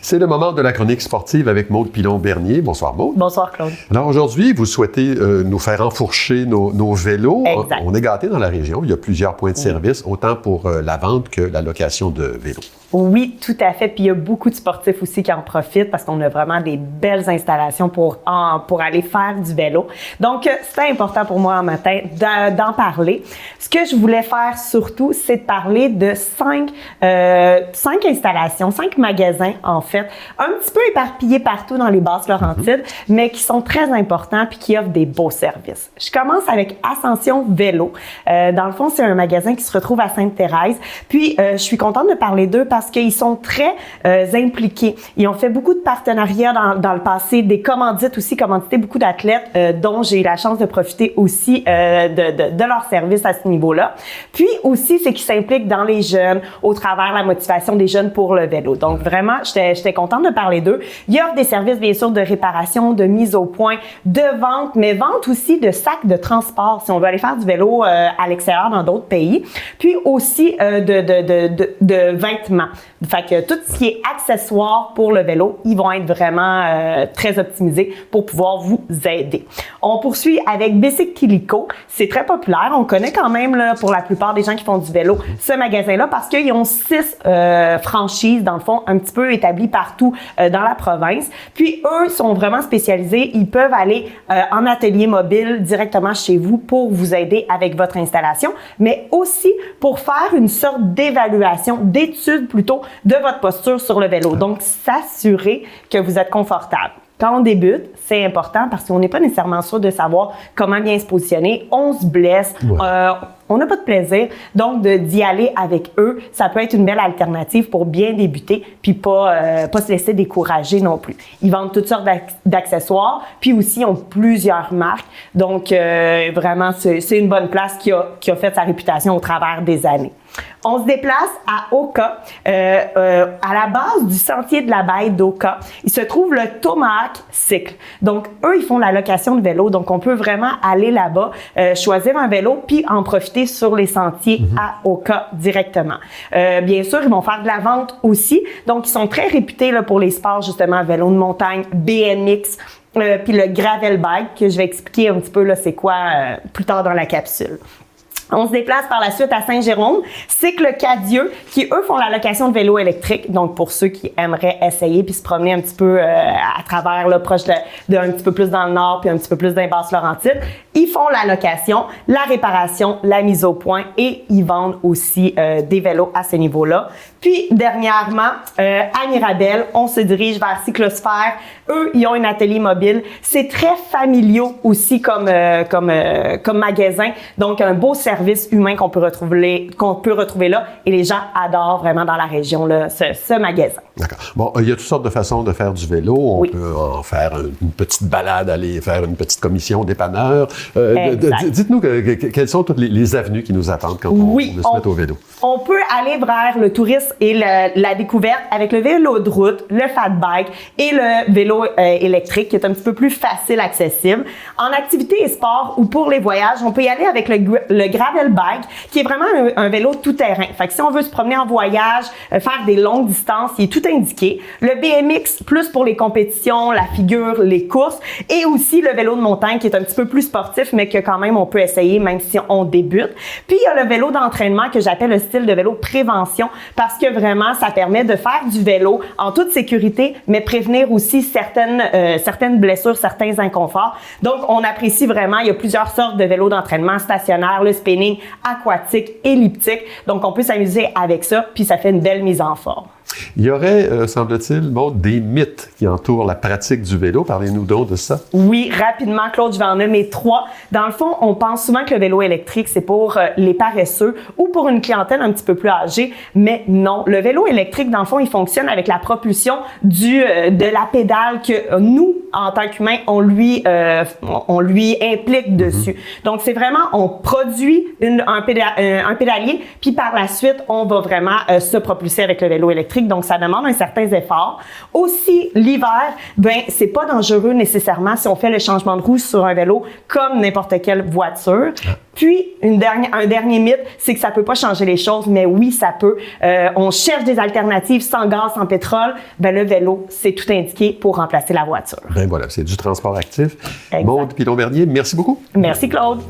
C'est le moment de la chronique sportive avec Maude Pilon-Bernier. Bonsoir Maude. Bonsoir Claude. Alors aujourd'hui, vous souhaitez nous faire enfourcher nos vélos. Exact. On est gâtés dans la région. Il y a plusieurs points de service, autant pour la vente que la location de vélos. Oui, tout à fait. Puis il y a beaucoup de sportifs aussi qui en profitent parce qu'on a vraiment des belles installations pour aller faire du vélo. Donc, c'était important pour moi en matin d'en parler. Ce que je voulais faire surtout, c'est de parler de cinq installations, 5 magasins en fait, un petit peu éparpillés partout dans les Basses-Laurentides, mais qui sont très importants puis qui offrent des beaux services. Je commence avec Ascension Vélo. Dans le fond, c'est un magasin qui se retrouve à Sainte-Thérèse. Puis, je suis contente de parler d'eux parce qu'ils sont très impliqués. Ils ont fait beaucoup de partenariats dans le passé, des commandites aussi, commandité beaucoup d'athlètes dont j'ai eu la chance de profiter aussi de leur service à ce niveau-là. Puis aussi, c'est qu'ils s'impliquent dans les jeunes au travers la motivation des jeunes pour le vélo. Donc vraiment, j'étais contente de parler d'eux. Ils offrent des services bien sûr de réparation, de mise au point, de vente, mais vente aussi de sacs de transport si on veut aller faire du vélo à l'extérieur dans d'autres pays. Puis aussi de vêtements. Fait que tout ce qui est accessoires pour le vélo, ils vont être vraiment très optimisés pour pouvoir vous aider. On poursuit avec Bicycle Illico. C'est très populaire. On connaît quand même là, pour la plupart des gens qui font du vélo ce magasin-là parce qu'ils ont 6 franchises, dans le fond, un petit peu établies partout dans la province. Puis eux sont vraiment spécialisés. Ils peuvent aller en atelier mobile directement chez vous pour vous aider avec votre installation, mais aussi pour faire une sorte d'évaluation, d'étude plutôt, de votre posture sur le vélo. Donc, s'assurer que vous êtes confortable. Quand on débute, c'est important parce qu'on n'est pas nécessairement sûr de savoir comment bien se positionner. On se blesse, on n'a pas de plaisir. Donc, d'y aller avec eux, ça peut être une belle alternative pour bien débuter puis pas se laisser décourager non plus. Ils vendent toutes sortes d'accessoires puis aussi ils ont plusieurs marques. Donc, vraiment, c'est une bonne place qui a fait sa réputation au travers des années. On se déplace à Oka, à la base du sentier de la baie d'Oka. Il se trouve le Tomahawk Cycle. Donc, eux, ils font la location de vélo. Donc, on peut vraiment aller là-bas, choisir un vélo, puis en profiter sur les sentiers à Oka directement. Bien sûr, ils vont faire de la vente aussi. Donc, ils sont très réputés là, pour les sports, justement, vélo de montagne, BMX, puis le gravel bike, que je vais expliquer un petit peu là, c'est quoi plus tard dans la capsule. On se déplace par la suite à Saint-Jérôme. Cycle Cadieux, qui eux font la location de vélos électriques. Donc, pour ceux qui aimeraient essayer puis se promener un petit peu à travers, là, proche de un petit peu plus dans le nord puis un petit peu plus dans les Basses-Laurentides, ils font la location, la réparation, la mise au point et ils vendent aussi des vélos à ce niveau-là. Puis, dernièrement, à Mirabel, on se dirige vers Cyclosphère. Eux, ils ont un atelier mobile. C'est très familiaux aussi comme magasin. Donc, un beau service humain qu'on peut retrouver là. Et les gens adorent vraiment dans la région là, ce magasin. D'accord. Bon, il y a toutes sortes de façons de faire du vélo. On peut en faire une petite balade, aller faire une petite commission dépanneur. Dites-nous quelles sont toutes les avenues qui nous attendent quand on veut se mettre au vélo. On peut aller vers le tourisme et la découverte avec le vélo de route, le fat bike et le vélo électrique qui est un petit peu plus facile accessible. En activité et sport ou pour les voyages, on peut y aller avec le gravel bike qui est vraiment un vélo tout-terrain. Fait que si on veut se promener en voyage, faire des longues distances, il est tout indiqué. Le BMX, plus pour les compétitions, la figure, les courses et aussi le vélo de montagne qui est un petit peu plus sportif mais que quand même on peut essayer même si on débute. Puis il y a le vélo d'entraînement que j'appelle le style de vélo prévention parce que vraiment ça permet de faire du vélo en toute sécurité mais prévenir aussi certaines blessures, certains inconforts. Donc on apprécie vraiment, il y a plusieurs sortes de vélos d'entraînement stationnaire, le spinning, aquatique, elliptique. Donc on peut s'amuser avec ça puis ça fait une belle mise en forme. Il y aurait, semble-t-il, des mythes qui entourent la pratique du vélo. Parlez-nous donc de ça. Oui, rapidement, Claude, je vais en nommer 3. Dans le fond, on pense souvent que le vélo électrique, c'est pour les paresseux ou pour une clientèle un petit peu plus âgée, mais non. Le vélo électrique, dans le fond, il fonctionne avec la propulsion de la pédale que nous, en tant qu'humains, on lui implique dessus. Donc, c'est vraiment, on produit un pédalier, puis par la suite, on va vraiment se propulser avec le vélo électrique. Donc, ça demande un certain effort. Aussi, l'hiver, c'est pas dangereux nécessairement si on fait le changement de roue sur un vélo comme n'importe quelle voiture. Puis, un dernier mythe, c'est que ça peut pas changer les choses, mais oui, ça peut. On cherche des alternatives sans gaz, sans pétrole. Ben, le vélo, c'est tout indiqué pour remplacer la voiture. Ben voilà, c'est du transport actif. Maude Pilon-Bernier, merci beaucoup. Merci, Claude.